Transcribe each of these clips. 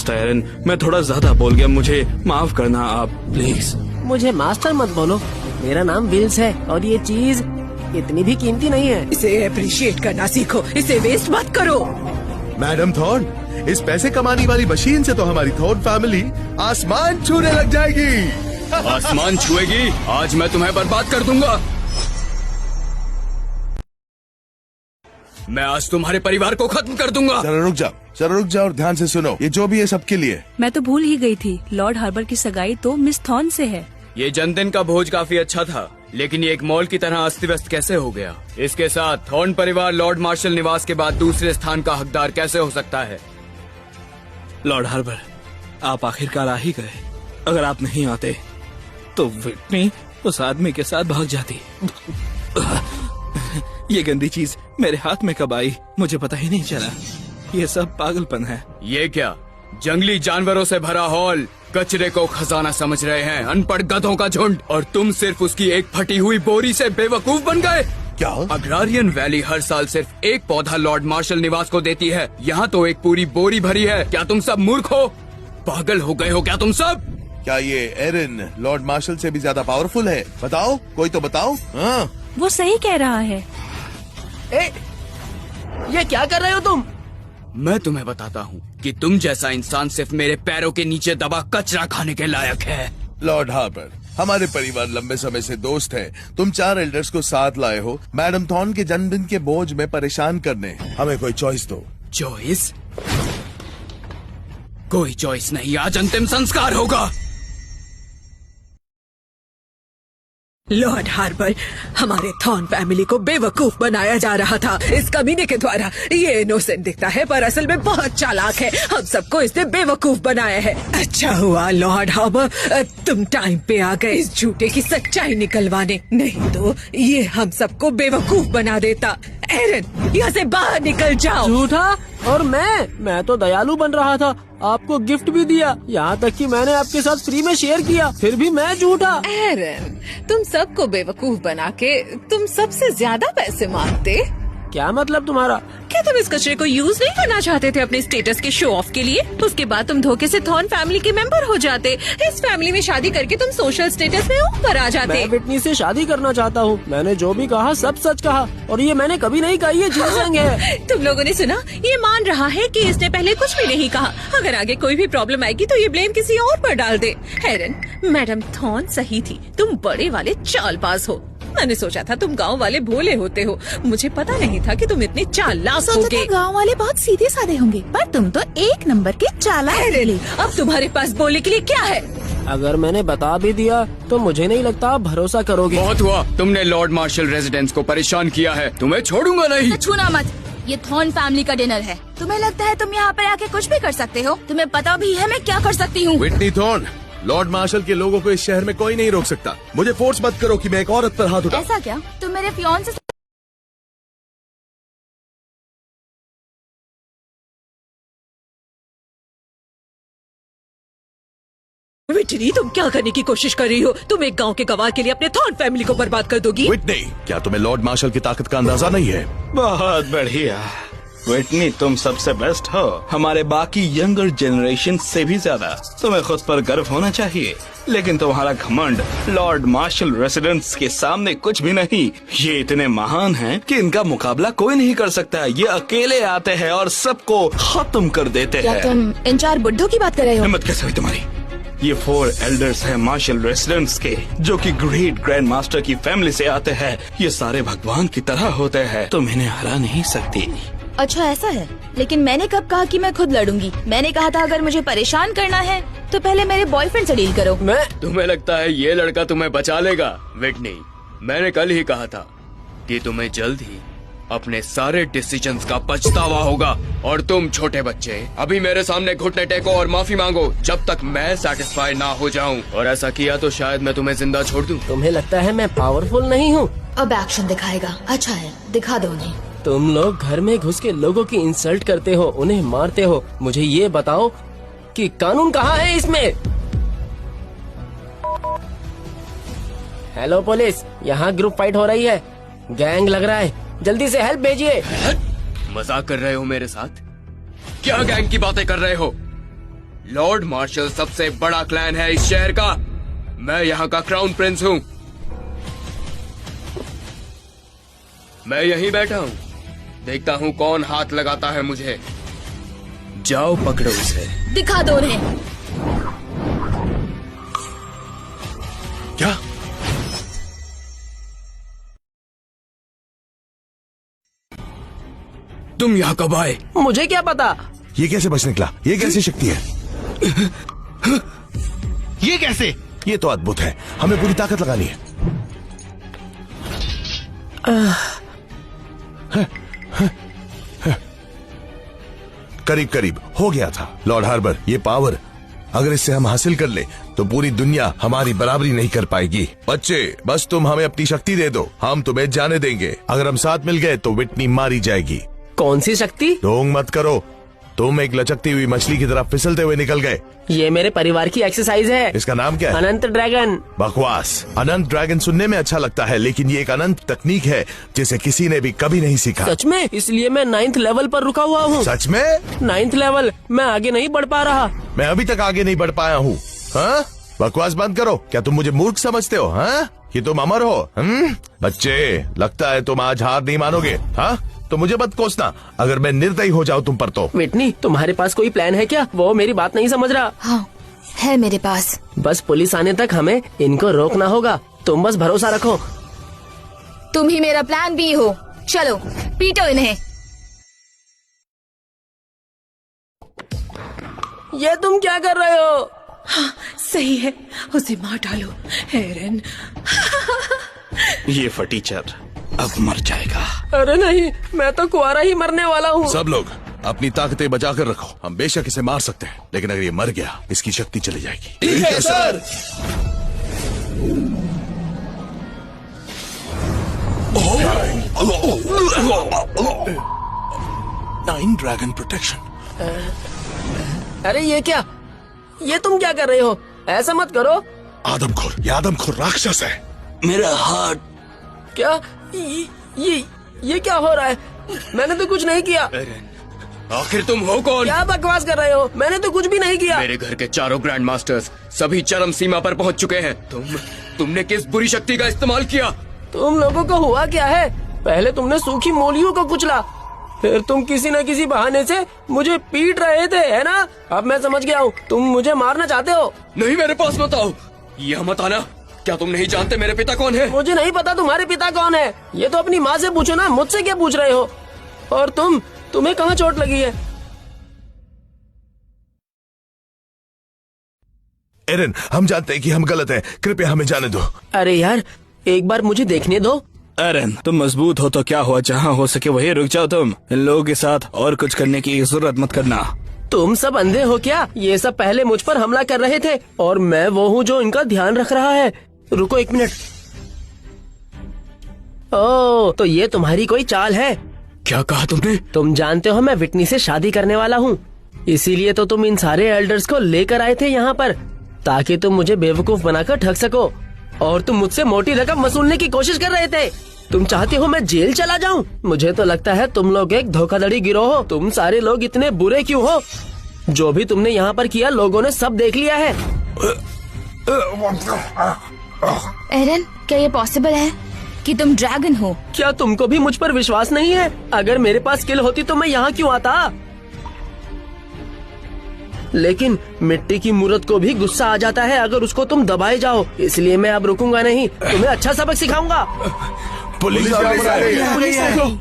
दोस्त है एरन, मैं थोड़ा ज्यादा बोल गया, मुझे माफ करना आप प्लीज। मुझे मास्टर मत बोलो, मेरा नाम विल्स है और ये चीज इतनी भी कीमती नहीं है। इसे अप्रिशिएट करना सीखो, इसे वेस्ट मत करो। मैडम थॉर्न, इस पैसे कमाने वाली मशीन से तो हमारी थॉर्न फैमिली आसमान छूने लग जाएगी। आसमान छुएगी? आज मैं तुम्हें बर्बाद कर दूंगा। मैं आज तुम्हारे परिवार को खत्म कर दूंगा। जरा रुक जाओ और ध्यान से सुनो, ये जो भी है सबके लिए। मैं तो भूल ही गई थी, लॉर्ड हार्बर की सगाई तो मिस थॉर्न से है। ये जन्मदिन का भोज काफी अच्छा था, लेकिन ये एक मॉल की तरह अस्त व्यस्त कैसे हो गया? इसके साथ थॉर्न परिवार लॉर्ड मार्शल निवास के बाद दूसरे स्थान का हकदार कैसे हो सकता है? लॉर्ड हार्बर, आप आखिरकार आ ही गए। अगर आप नहीं आते तो विटनी उस आदमी के साथ भाग जाती। ये गंदी चीज मेरे हाथ में कब आई मुझे पता ही नहीं चला। ये सब पागलपन है। ये क्या जंगली जानवरों से भरा हॉल कचरे को खजाना समझ रहे हैं अनपढ़ गधों का झुंड, और तुम सिर्फ उसकी एक फटी हुई बोरी से बेवकूफ बन गए। क्या? अग्रारियन वैली हर साल सिर्फ एक पौधा लॉर्ड मार्शल निवास को देती है, यहाँ तो एक पूरी बोरी भरी है। क्या तुम सब मूर्ख हो? पागल हो गए हो क्या तुम सब? क्या ये एरन लॉर्ड मार्शल से भी ज्यादा पावरफुल है? बताओ, कोई तो बताओ। हाँ। वो सही कह रहा है। ये क्या कर रहे हो तुम? मैं तुम्हें बताता हूँ कि तुम जैसा इंसान सिर्फ मेरे पैरों के नीचे दबा कचरा खाने के लायक है। लॉर्ड हार्बर, हमारे परिवार लंबे समय से दोस्त है। तुम 4 एल्डर्स को साथ लाए हो मैडम थॉर्न के जन्मदिन के बोझ में परेशान करने। हमें कोई चॉइस दो। चॉइस? कोई चॉइस नहीं, आज अंतिम संस्कार होगा। लॉर्ड हार्बर, हमारे थॉर्न फैमिली को बेवकूफ बनाया जा रहा था इस कमीने के द्वारा। ये इनोसेंट दिखता है पर असल में बहुत चालाक है। हम सबको इसने बेवकूफ बनाया है। अच्छा हुआ लॉर्ड हार्बर तुम टाइम पे आ गए इस झूठे की सच्चाई निकलवाने, नहीं तो ये हम सबको बेवकूफ बना देता। एरन, यहाँ से बाहर निकल जाओ। झूठा? और मैं तो दयालु बन रहा था, आपको गिफ्ट भी दिया, यहाँ तक कि मैंने आपके साथ फ्री में शेयर किया, फिर भी मैं झूठा। एरन, तुम सबको बेवकूफ बना के तुम सबसे ज्यादा पैसे मांगते। क्या मतलब तुम्हारा? क्या तुम इस कचरे को यूज नहीं करना चाहते थे अपने स्टेटस के शो ऑफ के लिए? उसके बाद तुम धोखे से थॉर्न फैमिली के मेंबर हो जाते। इस फैमिली में शादी करके तुम सोशल स्टेटस में ऊपर आ जाते। मैं विटनी से शादी करना चाहता हूँ। मैंने जो भी कहा सब सच कहा, और ये मैंने कभी नहीं कहा ये जिनसंग है। तुम लोगों ने सुना? ये मान रहा है कि इसने पहले कुछ भी नहीं कहा। अगर आगे कोई भी प्रॉब्लम आएगी तो ये ब्लेम किसी और पर डाल दे। हेरन, मैडम थॉर्न सही थी, तुम बड़े वाले चालबाज हो। मैंने सोचा था तुम गांव वाले भोले होते हो, मुझे पता नहीं था कि तुम इतने चालाक होगे। गांव वाले बहुत सीधे साधे होंगे, पर तुम तो एक नंबर के चालाक। अब तुम्हारे पास बोलने के लिए क्या है? अगर मैंने बता भी दिया तो मुझे नहीं लगता आप भरोसा करोगे। बहुत हुआ, तुमने लॉर्ड मार्शल रेजिडेंस को परेशान किया है, तुम्हें छोड़ूंगा नहीं। छूना मत, ये थॉर्न फैमिली का डिनर है। तुम्हें लगता है तुम यहाँ पर आके कुछ भी कर सकते हो? तुम्हें पता भी है मैं क्या कर सकती हूँ? विटनी थॉर्न, लॉर्ड मार्शल के लोगों को इस शहर में कोई नहीं रोक सकता। मुझे फोर्स मत करो कि मैं एक औरत पर हाथ उठाऊं। ऐसा क्या? तुम मेरे फियांसे से विटनी, तुम क्या करने की कोशिश कर रही हो? तुम एक गांव के गवाह के लिए अपने थॉर्न फैमिली को बर्बाद कर दोगी। विटनी, क्या तुम्हें लॉर्ड मार्शल की ताकत का अंदाजा नहीं है? बहुत बढ़िया विटनी, तुम सबसे बेस्ट हो, हमारे बाकी यंगर जनरेशन से भी ज्यादा। तुम्हें खुद पर गर्व होना चाहिए, लेकिन तुम्हारा घमंड लॉर्ड मार्शल रेसिडेंस के सामने कुछ भी नहीं। ये इतने महान हैं कि इनका मुकाबला कोई नहीं कर सकता। ये अकेले आते हैं और सबको खत्म कर देते क्या हैं। तुम इन 4 बुड्ढों की बात कर रहे हो? हिम्मत कैसे हुई तुम्हारी? ये 4 एल्डर्स हैं मार्शल रेसिडेंस के, जो कि ग्रेट ग्रैंड मास्टर की फैमिली से आते हैं। ये सारे भगवान की तरह होते हैं, तुम इन्हें हरा नहीं सकती। अच्छा ऐसा है, लेकिन मैंने कब कहा कि मैं खुद लड़ूंगी? मैंने कहा था अगर मुझे परेशान करना है तो पहले मेरे बॉयफ्रेंड से डील करो। तुम्हें लगता है ये लड़का तुम्हें बचा लेगा? विटनी, मैंने कल ही कहा था कि तुम्हें जल्द ही अपने सारे डिसीजंस का पछतावा होगा। और तुम छोटे बच्चे अभी मेरे सामने घुटने टेको और माफी मांगो जब तक मैं सेटिस्फाई ना हो जाऊं। और ऐसा किया तो शायद मैं तुम्हें जिंदा छोड़ दूं। तुम्हें लगता है मैं पावरफुल नहीं हूँ? अब एक्शन दिखाएगा। अच्छा है, दिखा दो उन्हें। तुम लोग घर में घुस के लोगों की इंसल्ट करते हो, उन्हें मारते हो। मुझे ये बताओ कि कानून कहाँ है इसमें? हेलो पुलिस, यहाँ ग्रुप फाइट हो रही है, गैंग लग रहा है, जल्दी से हेल्प भेजिए। मजाक कर रहे हो मेरे साथ? क्या गैंग की बातें कर रहे हो? लॉर्ड मार्शल सबसे बड़ा क्लैन है इस शहर का। मैं यहाँ का क्राउन प्रिंस हूँ। मैं यहीं बैठा हूँ, देखता हूँ कौन हाथ लगाता है मुझे। जाओ पकड़ो उसे। दिखा दो उन्हें। क्या? तुम यहाँ कब आए? मुझे क्या पता। ये कैसे बच निकला? ये कैसी शक्ति है? ये कैसे? ये तो अद्भुत है। हमें पूरी ताकत लगानी है। करीब करीब हो गया था लॉर्ड हार्बर। ये पावर अगर इससे हम हासिल कर ले तो पूरी दुनिया हमारी बराबरी नहीं कर पाएगी। बच्चे, बस तुम हमें अपनी शक्ति दे दो, हम तुम्हें जाने देंगे। अगर हम साथ मिल गए तो विटनी मारी जाएगी। कौन सी शक्ति? ढोंग मत करो। तुम एक लचकती हुई मछली की तरह फिसलते हुए निकल गए। ये मेरे परिवार की एक्सरसाइज है। इसका नाम क्या है? अनंत ड्रैगन। बकवास। अनंत ड्रैगन सुनने में अच्छा लगता है, लेकिन ये एक अनंत तकनीक है जिसे किसी ने भी कभी नहीं सीखा। सच में? इसलिए मैं 9th लेवल पर रुका हुआ हूँ। सच में? 9th level. मैं आगे नहीं बढ़ पा रहा। मैं अभी तक आगे नहीं बढ़ पाया हूँ। हाँ? बकवास बंद करो। क्या तुम मुझे मूर्ख समझते हो? हाँ? कि तुम अमर हो? बच्चे, लगता है तुम आज हार नहीं मानोगे। हाँ? तो मुझे मत कोसना अगर मैं निर्दयी हो जाऊँ तुम पर तो। विटनी, तुम्हारे पास कोई प्लान है क्या? वो मेरी बात नहीं समझ रहा। हाँ, है मेरे पास। बस पुलिस आने तक हमें इनको रोकना होगा। तुम बस भरोसा रखो। तुम ही मेरा प्लान बी हो। चलो पीटो इन्हें। ये तुम क्या कर रहे हो? हाँ, सही है, उसे मार डालो। एरन, ये फटीचर अब मर जाएगा। अरे नहीं, मैं तो कुआरा ही मरने वाला हूँ। सब लोग अपनी ताकतें बचा कर रखो। हम बेशक इसे मार सकते हैं, लेकिन अगर ये मर गया इसकी शक्ति चली जाएगी। ठीक है सर। Nine dragon protection. अरे ये क्या? ये तुम क्या कर रहे हो? ऐसा मत करो। आदमखोर, ये आदमखोर राक्षस है। मेरा हार्ट। क्या? ये क्या हो रहा है? मैंने तो कुछ नहीं किया। आखिर तुम हो कौन? क्या बकवास कर रहे हो? मैंने तो कुछ भी नहीं किया। मेरे घर के चारों ग्रैंड मास्टर्स सभी चरम सीमा पर पहुंच चुके हैं। तुमने किस बुरी शक्ति का इस्तेमाल किया? तुम लोगों को हुआ क्या है? पहले तुमने सूखी मोलियों को कुचला, फिर तुम किसी न किसी बहाने से मुझे पीट रहे थे, है ना? अब मैं समझ गया हूँ, तुम मुझे मारना चाहते हो। नहीं, मेरे पास मत आओ। यह मत आना। क्या तुम नहीं जानते मेरे पिता कौन है? मुझे नहीं पता तुम्हारे पिता कौन है। ये तो अपनी माँ से पूछो ना, मुझसे क्या पूछ रहे हो? और तुम्हें कहाँ चोट लगी है? एरन, हम जानते हैं कि हम गलत हैं, कृपया हमें जाने दो। अरे यार, एक बार मुझे देखने दो। एरन, तुम मजबूत हो तो क्या हुआ, जहाँ हो सके वहीं रुक जाओ। तुम इन लोगों के साथ और कुछ करने की जरूरत मत करना। तुम सब अंधे हो क्या? ये सब पहले मुझ पर हमला कर रहे थे और मैं वो हूँ जो इनका ध्यान रख रहा है। रुको 1 मिनट। ओह, तो ये तुम्हारी कोई चाल है? क्या कहा तुमने? तुम जानते हो मैं विटनी से शादी करने वाला हूँ, इसीलिए तो तुम इन सारे एल्डर्स को लेकर आए थे यहाँ पर, ताकि तुम मुझे बेवकूफ बनाकर ठग सको। और तुम मुझसे मोटी रकम वसूलने की कोशिश कर रहे थे। तुम चाहते हो मैं जेल चला जाऊँ? मुझे तो लगता है तुम लोग एक धोखाधड़ी गिरोह हो। तुम सारे लोग इतने बुरे क्यों हो? जो भी तुमने यहाँ पर किया लोगों ने सब देख लिया है। एरन, क्या ये पॉसिबल है कि तुम ड्रैगन हो? क्या तुमको भी मुझ पर विश्वास नहीं है? अगर मेरे पास स्किल होती तो मैं यहाँ क्यों आता? लेकिन मिट्टी की मूर्त को भी गुस्सा आ जाता है अगर उसको तुम दबाए जाओ, इसलिए मैं अब रुकूंगा नहीं। तुम्हें अच्छा सबक सिखाऊंगा। पुलिस आ रही है।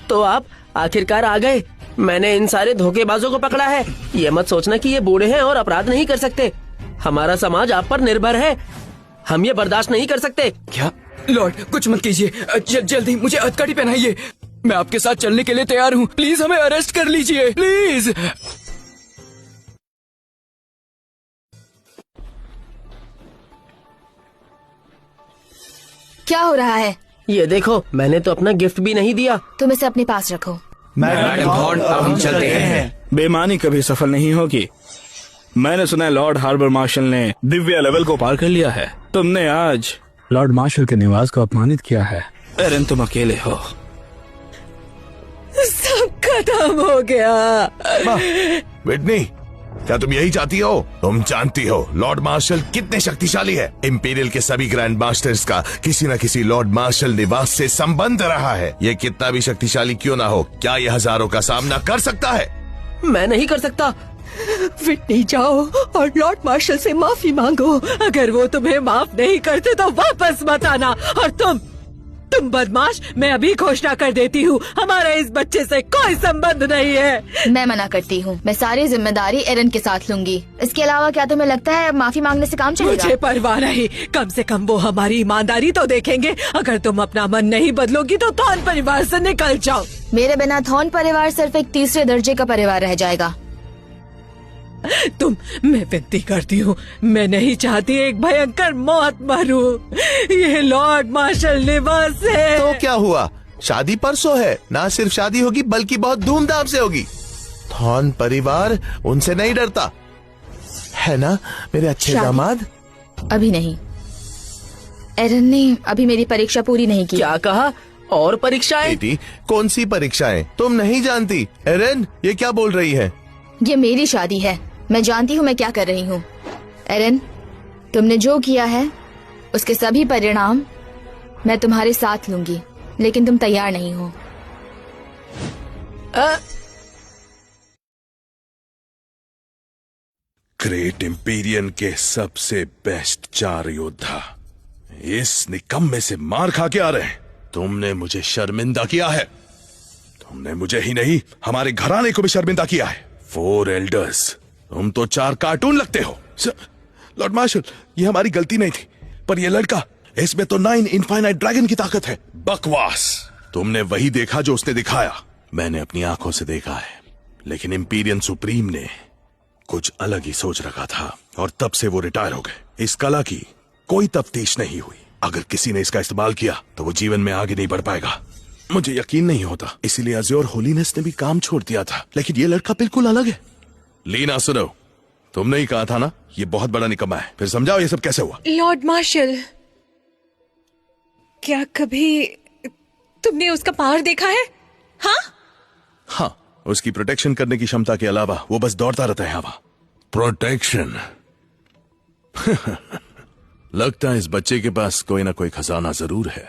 तो आप आखिरकार आ गए। मैंने इन सारे धोखेबाजों को पकड़ा है। ये मत सोचना कि ये बूढ़े हैं और अपराध नहीं कर सकते। हमारा समाज आप पर निर्भर है। हम ये बर्दाश्त नहीं कर सकते। क्या? लॉर्ड, कुछ मत कीजिए। जल्दी मुझे हथकड़ी पहनाइए। मैं आपके साथ चलने के लिए तैयार हूँ। प्लीज हमें अरेस्ट कर लीजिए, प्लीज। क्या हो रहा है? ये देखो, मैंने तो अपना गिफ्ट भी नहीं दिया। तुम इसे अपने पास रखो। मैडम थॉर्न, अब हम चलते हैं। बेईमानी कभी सफल नहीं होगी। मैंने सुना है लॉर्ड हार्बर मार्शल ने दिव्य लेवल को पार कर लिया है। तुमने आज लॉर्ड मार्शल के निवास को अपमानित किया है। एरन, तुम अकेले हो। सब खत्म हो गया। विटनी, क्या तुम यही चाहती हो? तुम जानती हो लॉर्ड मार्शल कितने शक्तिशाली है। इंपीरियल के सभी ग्रैंड मास्टर्स का किसी न किसी लॉर्ड मार्शल निवास से संबंध रहा है। ये कितना भी शक्तिशाली क्यों ना हो, क्या ये हजारों का सामना कर सकता है? मैं नहीं कर सकता। विटनी, जाओ और लॉर्ड मार्शल से माफी मांगो। अगर वो तुम्हें माफ नहीं करते तो वापस मत आना। और तुम बदमाश, मैं अभी घोषणा कर देती हूँ, हमारा इस बच्चे से कोई संबंध नहीं है। मैं मना करती हूँ। मैं सारी जिम्मेदारी एरन के साथ लूंगी। इसके अलावा क्या तुम्हें लगता है माफी मांगने से काम चलेगा? मुझे परवाह नहीं, कम से कम वो हमारी ईमानदारी तो देखेंगे। अगर तुम अपना मन नहीं बदलोगी तो थॉर्न परिवार से निकल जाओ। मेरे बिना थॉर्न परिवार सिर्फ एक तीसरे दर्जे का परिवार रह जाएगा। मैं विनती करती हूँ, मैं नहीं चाहती एक भयंकर मौत मरूं। ये लॉर्ड मार्शल निवास है। तो क्या हुआ, शादी परसों है। ना सिर्फ शादी होगी बल्कि बहुत धूमधाम से होगी। थॉर्न परिवार उनसे नहीं डरता, है ना मेरे अच्छे शादी? दामाद? अभी नहीं। एरन ने अभी मेरी परीक्षा पूरी नहीं की। क्या कहा? और परीक्षाएं? बेटी, कौन सी परीक्षाएं? तुम नहीं जानती। एरन, ये क्या बोल रही है? ये मेरी शादी है, मैं जानती हूँ मैं क्या कर रही हूँ। एरन, तुमने जो किया है उसके सभी परिणाम मैं तुम्हारे साथ लूंगी, लेकिन तुम तैयार नहीं हो। ग्रेट इंपीरियन के सबसे बेस्ट 4 योद्धा इस निकम्मे से मार खा के आ रहे हैं। तुमने मुझे शर्मिंदा किया है। तुमने मुझे ही नहीं, हमारे घराने को भी शर्मिंदा किया है। 4 एल्डर्स, तुम तो 4 कार्टून लगते हो। लॉर्ड मार्शल, ये हमारी गलती नहीं थी, पर ये लड़का, इसमें तो 9 इनफाइनाइट ड्रैगन की ताकत है। बकवास। तुमने वही देखा जो उसने दिखाया। मैंने अपनी आंखों से देखा है, लेकिन इंपीरियन सुप्रीम ने कुछ अलग ही सोच रखा था और तब से वो रिटायर हो गए। इस कला की कोई तफ्तीश नहीं हुई। अगर किसी ने इसका इस्तेमाल किया तो वो जीवन में आगे नहीं बढ़ पाएगा। मुझे यकीन नहीं होता, इसीलिए अज़ोर होलीनेस ने भी काम छोड़ दिया था। लेकिन ये लड़का बिल्कुल अलग है। लीना, सुनो, तुमने ही कहा था ना ये बहुत बड़ा निकम्मा है। फिर समझाओ ये सब कैसे हुआ। लॉर्ड मार्शल, क्या कभी तुमने उसका पावर देखा है? हाँ, उसकी प्रोटेक्शन करने की क्षमता के अलावा वो बस दौड़ता रहता है हवा। प्रोटेक्शन? लगता है इस बच्चे के पास कोई ना कोई खजाना जरूर है।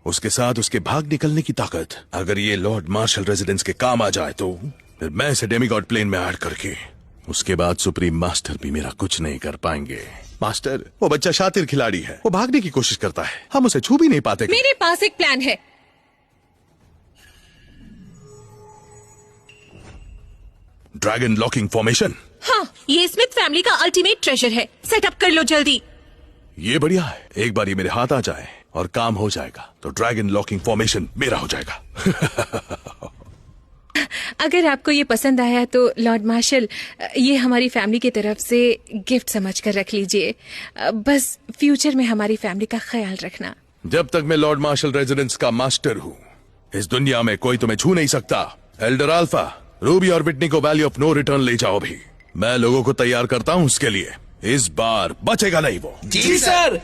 उसके साथ उसके भाग निकलने की ताकत। अगर ये लॉर्ड मार्शल रेजिडेंस के काम आ जाए तो फिर मैं इसे डेमीगॉड प्लेन में ऐड करके उसके बाद सुप्रीम मास्टर भी मेरा कुछ नहीं कर पाएंगे। मास्टर, वो बच्चा शातिर खिलाड़ी है, वो भागने की कोशिश करता है, हम उसे छू भी नहीं पाते। मेरे पास एक प्लान है। Dragon locking formation? हाँ, ये स्मिथ फैमिली का अल्टीमेट ट्रेजर है। सेटअप कर लो जल्दी। ये बढ़िया है। एक बार ये मेरे हाथ आ जाए और काम हो जाएगा तो ड्रैगन लॉकिंग फॉर्मेशन मेरा हो जाएगा। अगर आपको ये पसंद आया तो लॉर्ड मार्शल, ये हमारी फैमिली की तरफ से गिफ्ट समझ कर रख लीजिए। बस फ्यूचर में हमारी फैमिली का ख्याल रखना। जब तक मैं लॉर्ड मार्शल रेजिडेंस का मास्टर हूँ, इस दुनिया में कोई तुम्हें छू नहीं सकता। एल्डर अल्फा, रूबी और विटनी को वैली ऑफ नो रिटर्न ले जाओ भी। मैं लोगों को तैयार करता हूँ उसके लिए। इस बार बचेगा नहीं वो। जी सर।